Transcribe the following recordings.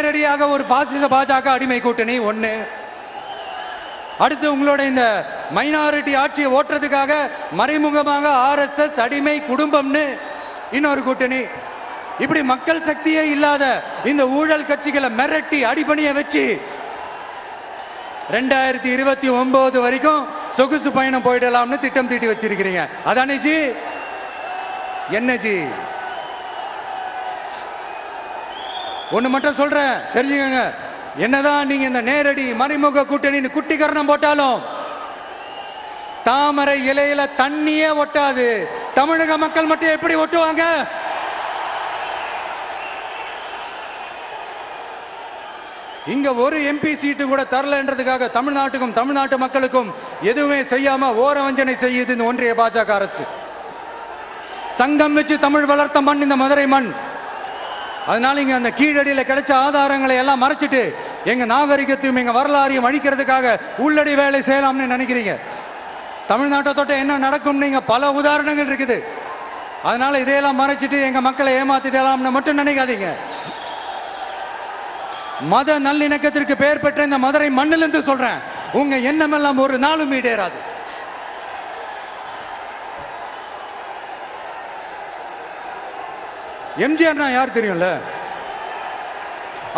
நேரடியாக ஒரு பாசிச பாஜக அடிமை கூட்டணி ஒண்ணு. அடுத்து உங்களோட இந்த மைனாரிட்டி ஆட்சியை ஓட்டுறதுக்காக மறைமுகமாக RSS அடிமை குடும்பம்னு இன்னொரு கூட்டணி. இப்படி மக்கள் சக்தியே இல்லாத இந்த ஊழல் கட்சிகளை மிரட்டி அடிபணிய வச்சு 2029 வரைக்கும் சொகுசு பயணம் போயிடலாம்னு திட்டம் தீட்டி வச்சிருக்கிறீங்க. அதானே ஜி? என்ன ஜி? ஒண்ணு மட்டும் சொல்றேன், தெரிஞ்சுக்கங்க. என்னதான் நீங்க இந்த நேரடி மறைமுக கூட்டணி குட்டிகரணம் போட்டாலும் தாமரை இலையில தண்ணியே ஒட்டாது. தமிழக மக்கள் மட்டும் எப்படி ஒட்டுவாங்க? இங்க ஒரு MP சீட்டு கூட தரலன்றதுக்காக தமிழ்நாட்டுக்கும் தமிழ்நாட்டு மக்களுக்கும் எதுவுமே செய்யாம ஓரவஞ்சனை செய்யுது இந்த ஒன்றிய பாஜக அரசு. சங்கம் வச்சு தமிழ் வளர்த்த மண் இந்த மதுரை மண். அதனால இங்க அந்த கீழடியில கிடைச்ச ஆதாரங்களை எல்லாம் மறைச்சிட்டு எங்க நாகரிகத்தையும் எங்க வரலாறையும் அழிக்கிறதுக்காக உள்ளடி வேலை செய்யலாம்னு நினைக்கிறீங்க. தமிழ்நாட்டை தொட்ட என்ன நடக்கும் நீங்க பல உதாரணங்கள் இருக்குது. அதனால இதையெல்லாம் மறைச்சிட்டு எங்க மக்களை ஏமாத்திடலாம்னு மட்டும் நினைக்காதீங்க. மத நல்லிணக்கத்திற்கு பெயர் பெற்ற இந்த மதுரை மண்ணிலிருந்து சொல்றேன், உங்க எண்ணம் எல்லாம் ஒரு நாளும் ஈடேறாது. எம்ஜிஆர்னா யார் தெரியும்ல?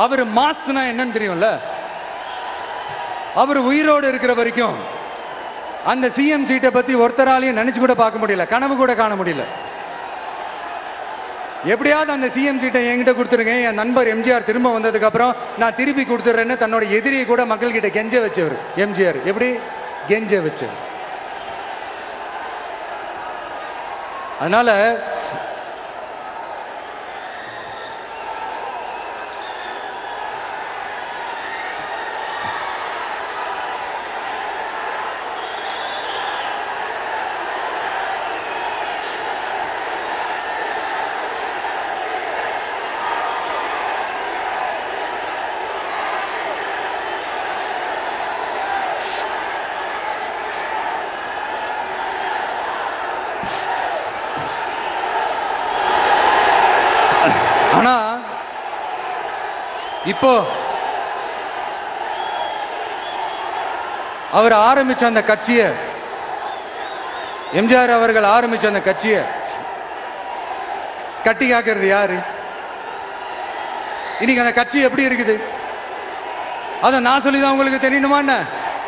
அவர் மாஸ்னா என்னன்னு தெரியும்ல? அவர் உயிரோடு இருக்கிற வரைக்கும் அந்த CM சீட்டை பத்தி ஒருத்தராலையும் நினைச்சு கூட பார்க்க முடியல, கனவு கூட காண முடியல. எப்படியாவது அந்த CM சீட்டை என்கிட்ட கொடுத்துருங்க, என் நண்பர் எம்ஜிஆர் திரும்ப வந்ததுக்கு அப்புறம் நான் திருப்பி கொடுத்துறேன்னு தன்னோட எதிரியை கூட மக்கள் கிட்ட கெஞ்ச வச்சவர் எம்ஜிஆர். எப்படி கெஞ்ச வச்சவர்? அதனால ஆனா இப்போ அவர் ஆரம்பிச்ச அந்த கட்சியை, எம்ஜிஆர் அவர்கள் ஆரம்பிச்ச அந்த கட்சியை கட்டி காக்கிறது யாரு? இன்னைக்கு அந்த கட்சி எப்படி இருக்குது? அதை நான் சொல்லிதான் உங்களுக்கு தெரியணுமா?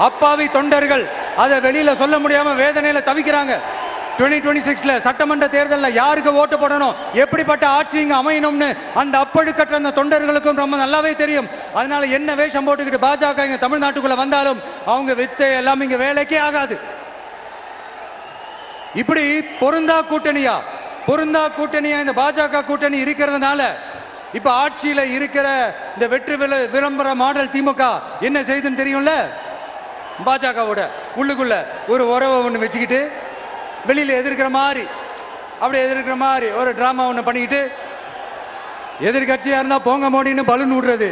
அப்பாவி தொண்டர்கள் அதை வெளியில சொல்ல முடியாம வேதனையில தவிக்கிறாங்க. 2026 சட்டமன்ற தேர்தலில் யாருக்கு ஓட்டு போடணும், எப்படிப்பட்ட ஆட்சி இங்க அமையணும்னு அந்த அப்பழுக்கற்ற அந்த தொண்டர்களுக்கும் ரொம்ப நல்லாவே தெரியும். அதனால என்ன வேஷம் போட்டுக்கிட்டு பாஜக இங்க தமிழ்நாட்டுக்குள்ள வந்தாலும் அவங்க வித்தை எல்லாம் இங்க வேலைக்கே ஆகாது. இப்படி பொருந்தா கூட்டணியா இந்த பாஜக கூட்டணி இருக்கிறதுனால இப்ப ஆட்சியில இருக்கிற இந்த வெற்றி விளம்பர மாடல் திமுக என்ன செய்யுதுன்னு தெரியும்ல? பாஜகவோட உள்ளுக்குள்ள ஒரு உறவை ஒண்ணு வச்சுக்கிட்டு வெளியில எதிர்க்கிற மாதிரி ஒரு டிராமா ஒண்ணு பண்ணிக்கிட்டு, எதிர்கட்சியா இருந்தா போங்க மோடின்னு பலூன் விடுறது,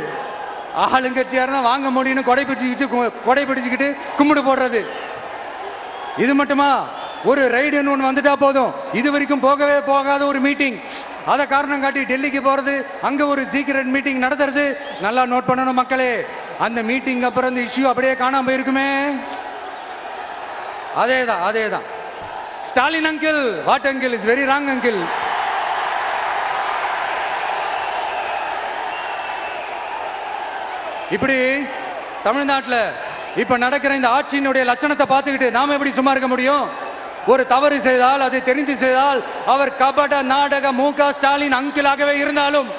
ஆளுங்கட்சியா இருந்தா வாங்க மோடின்னு கொடை பிடிச்சுக்கிட்டு கும்பிடு போடுறது. இது மட்டுமா? ஒரு ரைடுன்னு ஒன்று வந்துட்டா போதும், இது வரைக்கும் போகவே போகாத ஒரு மீட்டிங், அதை காரணம் காட்டி டெல்லிக்கு போறது, அங்க ஒரு சீக்கிரட் மீட்டிங் நடத்துறது. நல்லா நோட் பண்ணணும் மக்களே, அந்த மீட்டிங் அப்புறம் இந்த இஷ்யூ அப்படியே காணாம போயிருக்குமே. அதேதான் Stalin uncle, what uncle, is very wrong uncle. இப்படி தமிழ்நாட்டில் இப்ப நடக்கிற இந்த ஆட்சியினுடைய லட்சணத்தை பார்த்துக்கிட்டு நாம எப்படி சும்மா இருக்க முடியும்? ஒரு தவறு செய்தால், அதை தெரிந்து செய்தால், அவர் கபட நாடக மு.க. ஸ்டாலின் அங்கிளாகவே இருந்தாலும்,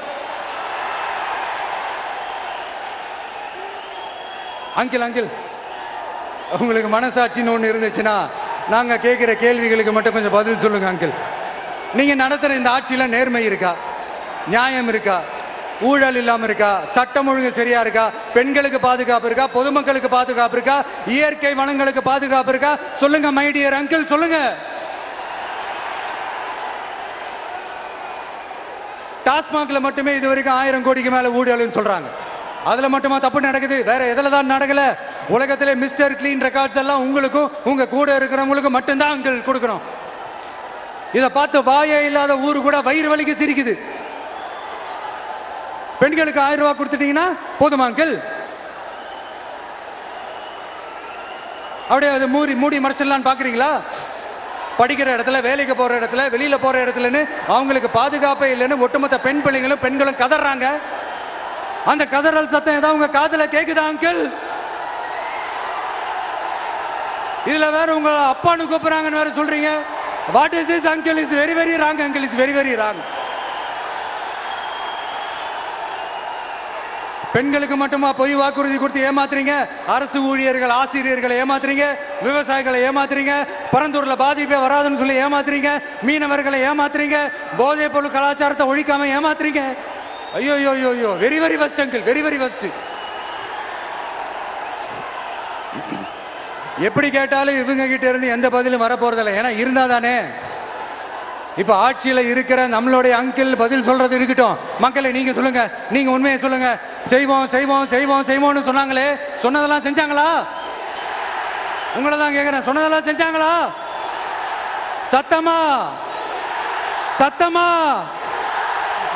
அங்கிள் உங்களுக்கு மனசாட்சின்னு ஒன்று இருந்துச்சுன்னா நாங்க கேட்கிற கேள்விகளுக்கு மட்டும் கொஞ்சம் பதில் சொல்லுங்க அங்கிள். நீங்க நடத்துற இந்த ஆட்சியில நேர்மை இருக்கா? நியாயம் இருக்கா? ஊழல் இல்லாம இருக்கா? சட்டம் ஒழுங்கு சரியா இருக்கா? பெண்களுக்கு பாதுகாப்பு இருக்கா? பொதுமக்களுக்கு பாதுகாப்பு இருக்கா? இயற்கை வளங்களுக்கு பாதுகாப்பு இருக்கா? சொல்லுங்க மை டியர் அங்கிள், சொல்லுங்க. டாஸ்மாக்ல மட்டுமே இது வரைக்கும் 1000 கோடிக்கு மேல ஊழல்னு சொல்றாங்க. அதுல மட்டுமா தப்பு நடக்குது? வேற எதுல தான் நடக்கல? உலகத்திலே மிஸ்டர் கிளீன் ரெக்கார்ட்ஸ் எல்லாம் உங்களுக்கும் உங்க கூட இருக்கிறவங்களுக்கும் மட்டும்தான் அங்கிள் கொடுக்கணும். இதை பார்த்து வாயே இல்லாத ஊரு கூட வயிறு வலிக்கு சிரிக்குது. பெண்களுக்கு 1000 ரூபாய் கொடுத்துட்டீங்கன்னா போதுமா அங்கிள்? அப்படியே அது மூடி மறைச்சிடலான்னு பாக்குறீங்களா? படிக்கிற இடத்துல, வேலைக்கு போற இடத்துல, வெளியில போற இடத்துலன்னு அவங்களுக்கு பாதுகாப்பே இல்லைன்னு ஒட்டுமொத்த பெண்களும் கதறாங்க. அந்த கதறல் சத்தம் ஏதாவது உங்க காதுல கேக்குதா அங்கிள்? இதுல வேற உங்க அப்பான்னு கூப்பிடுறாங்கன்னு வேற சொல்றீங்க. What is this uncle? Is very very wrong uncle, is very very wrong. பெண்களுக்கு மட்டுமா பொய் வாக்குறுதி கொடுத்து ஏமாத்துறீங்க? அரசு ஊழியர்கள், ஆசிரியர்களை ஏமாத்துறீங்க, விவசாயிகளை ஏமாத்துறீங்க, பரந்தூர்ல பாதிப்பே வராதுன்னு சொல்லி ஏமாத்துறீங்க, மீனவர்களை ஏமாத்துறீங்க, போதைப் பொருள் கலாச்சாரத்தை ஒழிக்காம ஏமாத்துறீங்க. ஐயோ ஐயோ ஐயோ, very very first uncle, very very first. எப்படி கேட்டாலும் இவங்க கிட்ட இருந்து எந்த பதிலும் வரப்போறதில்லை. ஏன்னா இருந்தா தானே. இப்ப ஆட்சியில இருக்கிற நம்மளுடைய அங்கிள் பதில் சொல்றது இருக்கட்டும். மக்களை நீங்க சொல்லுங்க, நீங்க உண்மையை சொல்லுங்க. செய்வோம் செய்வோம் செய்வோம் செய்வோம்னு சொன்னாங்களே, சொன்னதெல்லாம் செஞ்சாங்களா? உங்களை தான் கேட்கிறேன், சொன்னதெல்லாம் செஞ்சாங்களா? சத்தமா சத்தமா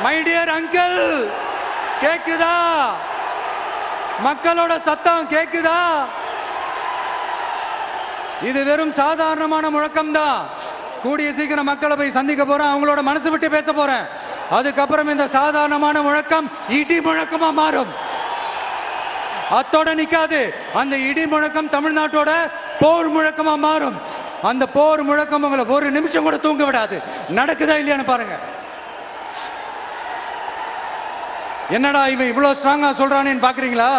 மை டியர் அங்கிள், கேக்குதா? மக்களோட சத்தம் கேக்குதா? இது வெறும் சாதாரணமான முழக்கம் தான். கூடிய சீக்கிரம் மக்களை போய் சந்திக்க போறேன், அவங்களோட மனசு விட்டு பேச போறேன். அதுக்கப்புறம் இந்த சாதாரணமான முழக்கம் இடி முழக்கமா மாறும். அத்தோட நிக்காது. அந்த இடி முழக்கம் தமிழ்நாட்டோட போர் முழக்கமா மாறும். அந்த போர் முழக்கம் உங்களை ஒரு நிமிஷம் கூட தூங்க விடாது. நடக்குதா இல்லையான்னு பாருங்க. என்னடா இவன் இவ்வளவு ஸ்ட்ராங்கா சொல்றானேன்னு பாக்குறீங்களா?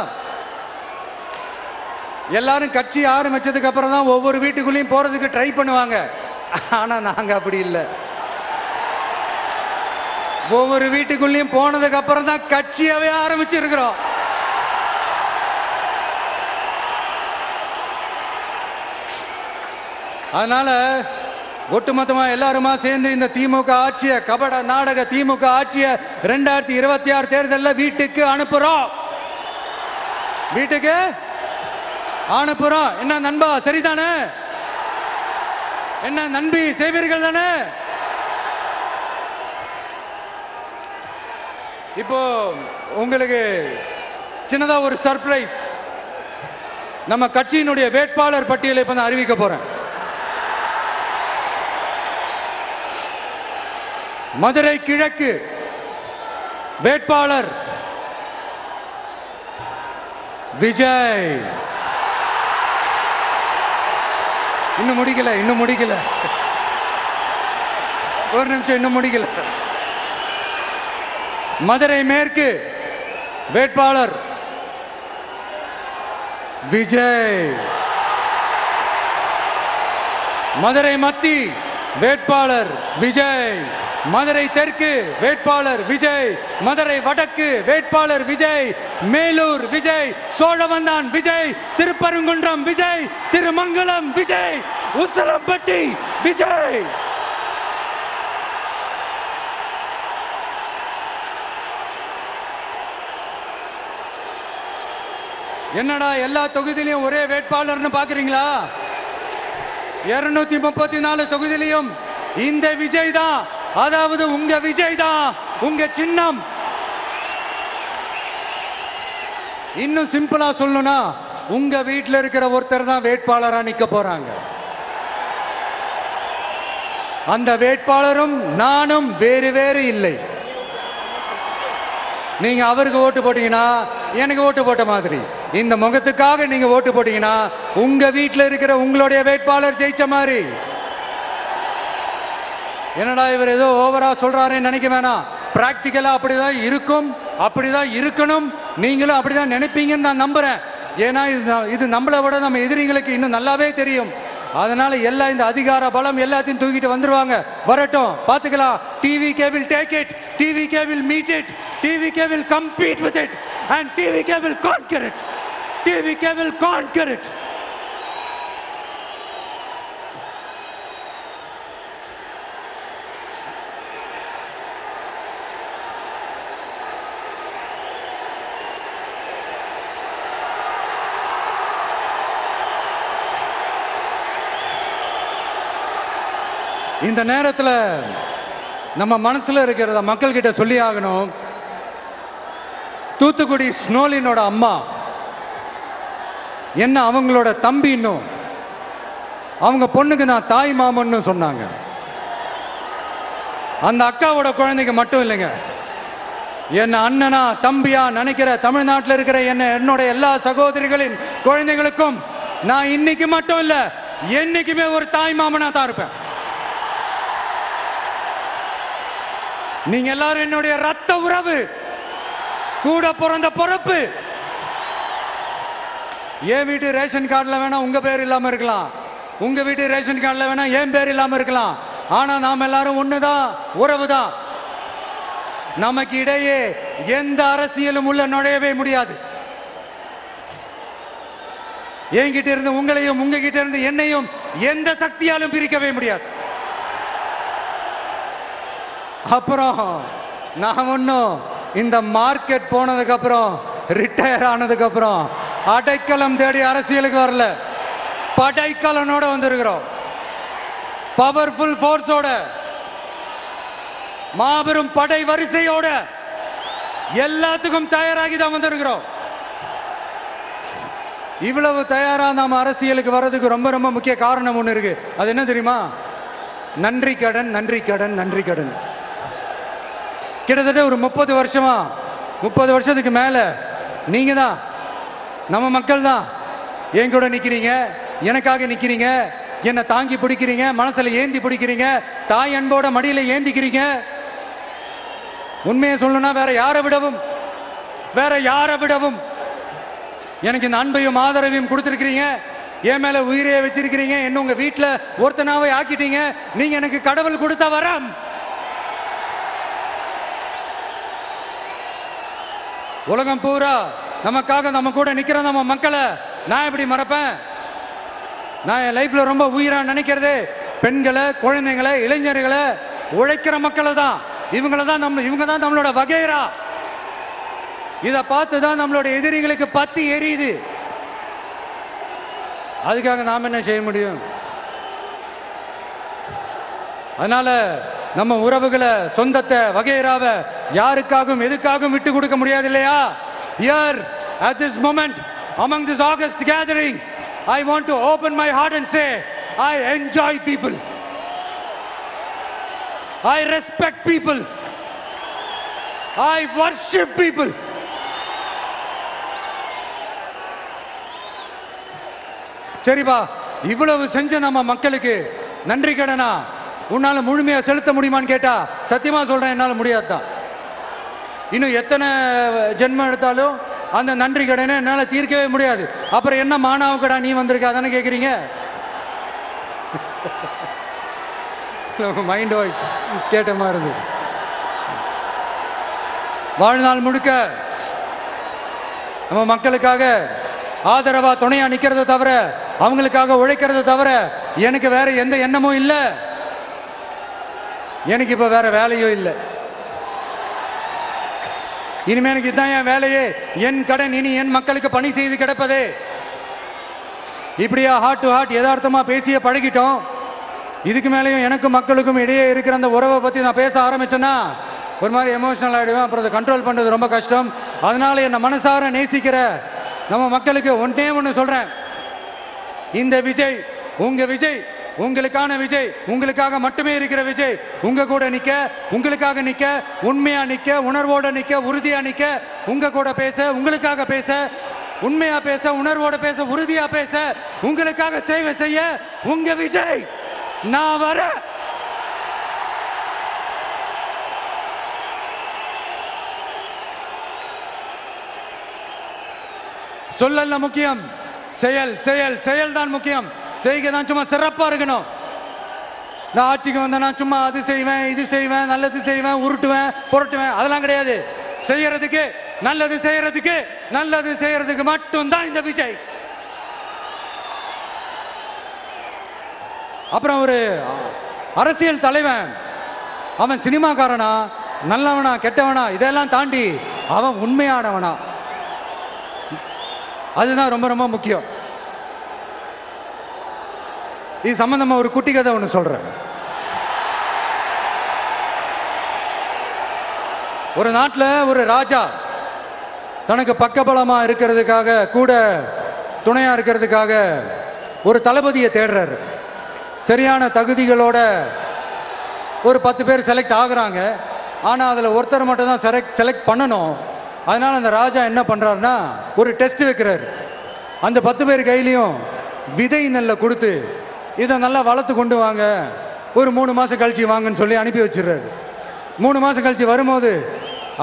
எல்லாரும் கட்சி ஆரம்பிச்சதுக்கு அப்புறம் தான் ஒவ்வொரு வீட்டுக்குள்ளேயும் போறதுக்கு ட்ரை பண்ணுவாங்க. ஆனா நாங்க அப்படி இல்லை. ஒவ்வொரு வீட்டுக்குள்ளேயும் போனதுக்கு அப்புறம் தான் கட்சியாவே ஆரம்பிச்சிருக்கிறோம். அதனால ஒட்டுமொத்தமா எல்லாருமா சேர்ந்து இந்த திமுக ஆட்சிய, கபட நாடக திமுக ஆட்சிய 2026 தேர்தலில் வீட்டுக்கு அனுப்புறோம். வீட்டுக்கு அனுப்புறோம். என்ன நண்பா, சரிதானே? என்ன நம்பி செய்வீர்கள் தானே? இப்போ உங்களுக்கு சின்னதா ஒரு சர்ப்ரைஸ். நம்ம கட்சியினுடைய வேட்பாளர் பட்டியலை இப்ப நான் அறிவிக்க போறேன். மதுரை கிழக்கு வேட்பாளர் விஜய். இன்னும் முடிக்கல. ஒரு நிமிஷம், இன்னும் முடிக்கல. மதுரை மேற்கு வேட்பாளர் விஜய். மதுரை மத்தி வேட்பாளர் விஜய். மதுரை தெற்கு வேட்பாளர் விஜய். மதுரை வடக்கு வேட்பாளர் விஜய். மேலூர் விஜய். சோழவந்தான் விஜய். திருப்பரங்குன்றம் விஜய். திருமங்கலம் விஜய். உசிலம்பட்டி விஜய். என்னடா எல்லா தொகுதியிலையும் ஒரே வேட்பாளர்னு பாக்குறீங்களா? 234 தொகுதியிலையும் இந்த விஜய் தான். அதாவது உங்க விஜய் தான் உங்க சின்னம். இன்னும் சிம்பிளா சொல்லணும்னா, உங்க வீட்டில் இருக்கிற ஒருத்தர் தான் வேட்பாளரா நிக்க போறாங்க. அந்த வேட்பாளரும் நானும் வேறு வேறு இல்லை. நீங்க அவருக்கு ஓட்டு போட்டீங்கன்னா எனக்கு ஓட்டு போட்ட மாதிரி. இந்த முகத்துக்காக நீங்க ஓட்டு போட்டீங்கன்னா உங்க வீட்டில் இருக்கிற உங்களுடைய வேட்பாளர் ஜெயிச்ச மாதிரி. என்னடா இவர் ஏதோ ஓவரா சொல்றாருன்னு நினைக்க வேணாம். பிராக்டிக்கலா அப்படிதான் இருக்கும், அப்படிதான் இருக்கணும். நீங்களும் அப்படிதான் நினைப்பீங்கன்னு நான் நம்புறேன். ஏன்னா இது நம்மளை விட நம்ம எதிரிகளுக்கு இன்னும் நல்லாவே தெரியும். அதனால எல்லாம் இந்த அதிகார பலம் எல்லாத்தையும் தூக்கிட்டு வந்துருவாங்க. வரட்டும், பாத்துக்கலாம். TVK will take it, TVK will meet it, TVK will compete with it and TVK will conquer it, TVK will conquer it. இந்த நேரத்தில் நம்ம மனசுல இருக்கிறத மக்கள் கிட்ட சொல்லி ஆகணும். தூத்துக்குடி ஸ்னோலினோட அம்மா என்ன அவங்களோட தம்பி, இன்னும் அவங்க பொண்ணுக்கு நான் தாய் மாமன்னு சொன்னாங்க. அந்த அக்காவோட குழந்தைக்கு மட்டும் இல்லைங்க, என்ன அண்ணனா தம்பியா நினைக்கிற தமிழ்நாட்டில் இருக்கிற என்னோட எல்லா சகோதரிகளின் குழந்தைகளுக்கும் நான் இன்னைக்கு மட்டும் இல்ல, என்னைக்குமே ஒரு தாய் மாமனா தான் இருப்பேன். நீங்க எல்லாரும் என்னுடைய ரத்த உறவு, கூட பிறந்த பொறுப்பு. என் வீட்டு ரேஷன் கார்டுல வேணா உங்க பேர் இல்லாம இருக்கலாம், உங்க வீட்டு ரேஷன் கார்டுல வேணா என் பேர் இல்லாம இருக்கலாம். ஆனா நாம் எல்லாரும் ஒண்ணுதான், உறவுதான். நமக்கு இடையே எந்த அரசியலும் உள்ள நுழையவே முடியாது. என்கிட்ட இருந்து உங்களையும் உங்ககிட்ட இருந்து என்னையும் எந்த சக்தியாலும் பிரிக்கவே முடியாது. அப்புறம் நான் ஒன்னும் இந்த மார்க்கெட் போனதுக்கு அப்புறம், ரிட்டையர் ஆனதுக்கு அப்புறம் அடைக்கலம் தேடி அரசியலுக்கு வரல, படைக்கலனோட வந்திருக்கிறோம். பவர்ஃபுல் போர்ஸோட, மாபெரும் படை வரிசையோட, எல்லாத்துக்கும் தயாராகி தான் வந்திருக்கிறோம். இவ்வளவு தயாரா நாம அரசியலுக்கு வர்றதுக்கு ரொம்ப ரொம்ப முக்கிய காரணம் ஒண்ணு இருக்கு. அது என்ன தெரியுமா? நன்றி கடன், நன்றி கடன், நன்றி கடன். கிட்டத்தட்ட ஒரு 30 வருஷமா, 30 வருஷத்துக்கு மேல நீங்க தான், நம்ம மக்கள் தான் என் கூட நிக்கிறீங்க, எனக்காக நிக்கிறீங்க, என்ன தாங்கி பிடிக்கிறீங்க, மனசுல ஏந்தி பிடிக்கிறீங்க, தாய் அன்போட மடியில ஏந்திக்கிறீங்க. உண்மையை சொல்லணும்னா வேற யாரை விடவும் எனக்கு இந்த அன்பையும் ஆதரவையும் கொடுத்திருக்கிறீங்க. என் மேல உயிரையே வச்சிருக்கிறீங்க. என்ன உங்க வீட்டுல ஒருத்தனாவே ஆக்கிட்டீங்க. நீங்க எனக்கு கடவுள் கொடுத்த வரம். உலகம் பூரா நமக்காக நம்ம கூட நிக்கிற நம்ம மக்களை நான் எப்படி மறப்பேன்? நான் என் லைஃப்ல ரொம்ப உயிரா நினைக்கிறது பெண்களை, குழந்தைகளை, இளைஞர்களை, உழைக்கிற மக்களை தான். இவங்க தான் நம்மளோட வகைரா. இதை பார்த்துதான் நம்மளோட எதிரிகளுக்கு பத்தி எரியுது. அதுக்காக நாம் என்ன செய்ய முடியும்? அதனால நம்ம உறவுகளை, சொந்தத்தை, வகைராவை யாருக்காகவும் எதுக்காகவும் விட்டு கொடுக்க முடியாது இல்லையா? Here at this moment among this August gathering, I want to open my heart and say I enjoy people, I respect people, I worship people. சரிப்பா, இவ்வளவு செஞ்ச நம்ம மக்களுக்கு நன்றி கடனா உன்னால முழுமையா செலுத்த முடியுமான்னு கேட்டா சத்தியமா சொல்றேன், என்னால முடியாதுதான். இன்னும் எத்தனை ஜென்மம் எடுத்தாலும் அந்த நன்றி கடனை என்னால தீர்க்கவே முடியாது. அப்புறம் என்ன மானாவு கடா நீ வந்திருக்க அதானே கேக்குறீங்க? மைண்ட் வாய்ஸ் கேட்ட மாதிரி இருந்தது. வாழ்நாள் முழுக்க நம்ம மக்களுக்காக ஆதரவா துணையா நிக்கிறத தவிர, அவங்களுக்காக உழைக்கிறத தவிர எனக்கு வேற எந்த எண்ணமும் இல்லை. எனக்கு இப்ப வேற வேலையும் இல்லை. இனிமே எனக்கு இதுதான் என் வேலையே, என் கடன். இனி என் மக்களுக்கு பணி செய்து கிடப்பதே. இப்படியா ஹார்ட் டு ஹார்ட் யதார்த்தமா பேசிய பழகிட்டோம். இதுக்கு மேலேயும் எனக்கும் மக்களுக்கும் இடையே இருக்கிற அந்த உறவை பத்தி நான் பேச ஆரம்பிச்சேன்னா ஒரு மாதிரி எமோஷனல் ஆயிடுவேன். அப்புறம் அதை கண்ட்ரோல் பண்றது ரொம்ப கஷ்டம். அதனால என்ன மனசார நேசிக்கிற நம்ம மக்களுக்கு ஒன்றே ஒன்று சொல்றேன். இந்த விஜய் உங்க விஜய், உங்களுக்கான விஜய், உங்களுக்காக மட்டுமே இருக்கிற விஜய். உங்க கூட நிக்க, உங்களுக்காக நிக்க, உண்மையா நிக்க, உணர்வோட நிக்க, உறுதியா நிக்க, உங்க கூட பேச, உங்களுக்காக பேச, உண்மையா பேச, உணர்வோட பேச, உறுதியா பேச, உங்களுக்காக சேவை செய்ய உங்க விஜய் நான் வர. சொல்லல முக்கியம், செயல் செயல் செயல் தான் முக்கியம். செய்கை தான் சும்மா சிறப்பா இருக்கணும். நான் ஆட்சிக்கு வந்தேன்னா சும்மா அது செய்வேன், இது செய்வேன், நல்லது செய்வேன், உருட்டுவேன், புரட்டுவேன், அதெல்லாம் கிடையாது. செய்யறதுக்கு, நல்லது செய்யறதுக்கு, நல்லது செய்யறதுக்கு மட்டும்தான் இந்த விஜய். அப்புறம் ஒரு அரசியல் தலைவன் அவன் சினிமாக்காரனா, நல்லவனா, கெட்டவனா, இதெல்லாம் தாண்டி அவன் உண்மையானவனா, அதுதான் ரொம்ப ரொம்ப முக்கியம். இது சம்பந்தமா ஒரு குட்டி கதை ஒன்று சொல்றேன். ஒரு நாட்டில் ஒரு ராஜா தனக்கு பக்கபலமா இருக்கிறதுக்காக கூட துணையா இருக்கிறதுக்காக ஒரு தளபதியை தேடுறாரு. சரியான தகுதிகளோட ஒரு 10 பேர் செலக்ட் ஆகுறாங்க. ஆனா அதுல ஒருத்தர் மட்டும் தான் செலக்ட் பண்ணணும். அதனால அந்த ராஜா என்ன பண்றாருன்னா ஒரு டெஸ்ட் வைக்கிறாரு. அந்த 10 பேர் கையிலையும் விதை நெல்லை கொடுத்து இதை நல்லா வளர்த்து கொண்டு வாங்க, ஒரு 3 மாசம் கழிச்சு வாங்கன்னு சொல்லி அனுப்பி வச்சிடுறாரு. 3 மாசம் கழிச்சு வரும்போது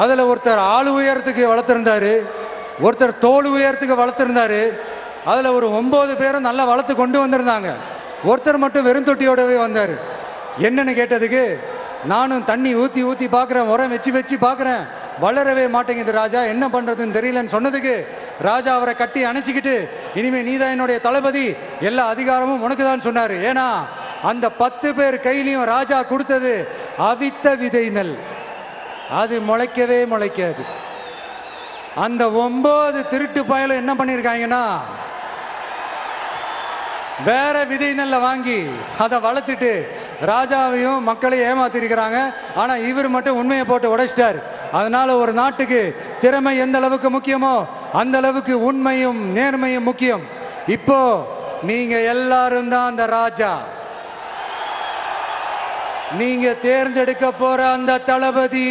அதுல ஒருத்தர் ஆளு உயரத்துக்கு வளர்த்திருந்தாரு, ஒருத்தர் தோல் உயரத்துக்கு வளர்த்திருந்தாரு. அதுல ஒரு 9 பேரும் நல்லா வளர்த்து கொண்டு வந்திருந்தாங்க. ஒருத்தர் மட்டும் வெறும் தொட்டியோடவே வந்தாரு. என்னன்னு கேட்டதுக்கு, நானும் தண்ணி ஊத்தி ஊத்தி பாக்குறேன், உரம் வச்சு வச்சு பாக்குறேன், வளரவே மாட்டேங்குது ராஜா, என்ன பண்றதுன்னு தெரியலன்னு சொன்னதுக்கு ராஜா அவரை கட்டி அணைச்சிக்கிட்டு, இனிமே நீதான் என்னுடைய தளபதி, எல்லா அதிகாரமும் உனக்கு தான் சொன்னாரு. ஏன்னா அந்த 10 பேர் கையிலையும் ராஜா கொடுத்தது அவித்த விதை நெல், அது முளைக்கவே முளைக்காது. அந்த 9 திருட்டு பயலும் என்ன பண்ணிருக்காங்கன்னா வேற விதை நெல்லை வாங்கி அதை வளர்த்துட்டு ராஜாவையும் மக்களையும் ஏமாத்திருக்கிறாங்க. ஆனா இவர் மட்டும் உண்மையை போட்டு உடைச்சிட்டார். அதனால ஒரு நாட்டுக்கு திறமை எந்த அளவுக்கு முக்கியமோ அந்த அளவுக்கு உண்மையும் நேர்மையும் முக்கியம். இப்போ நீங்க எல்லாரும் தான் அந்த ராஜா. நீங்க தேர்ந்தெடுக்க போற அந்த தளபதி